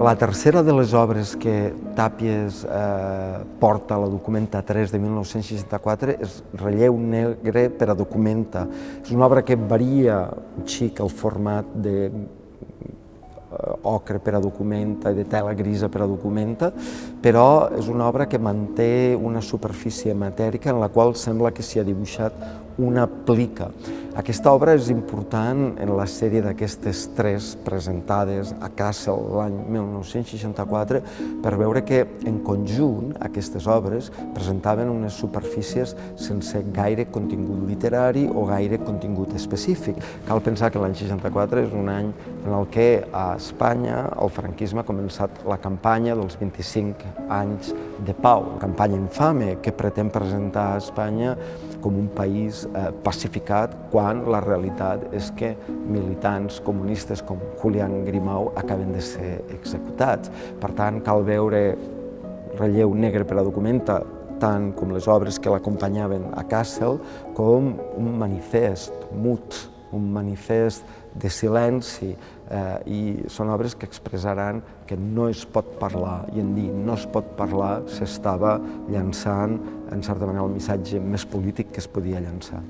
La tercera de les obres que Tàpies porta a la Documenta 3 de 1964 és Relleu negre per a Documenta. És una obra que varia un xic el format de ocre per a Documenta i de tela grisa per a Documenta, però és una obra que manté una superfície matèrica en la qual sembla que s'hi ha dibuixat una plica. Aquesta obra és important en la sèrie d'aquestes tres presentades a Kassel l'any 1964 per veure que en conjunt aquestes obres presentaven unes superfícies sense gaire contingut literari o gaire contingut específic. Cal pensar que l'any 64 és un any en el que a Espanya el franquisme ha començat la campanya dels 25 anys de pau, campanya infame que pretén presentar a Espanya com un país pacificat quan la realitat és que militants comunistes com Julián Grimau acaben de ser executats. Per tant, cal veure Relleu negre per a Documenta, tant com les obres que l'acompanyaven a Kassel, com un manifest mut, un manifest de silenci, i són obres que expressaran que no es pot parlar, i en dir no es pot parlar s'estava llançant, en certa manera, el missatge més polític que es podia llançar.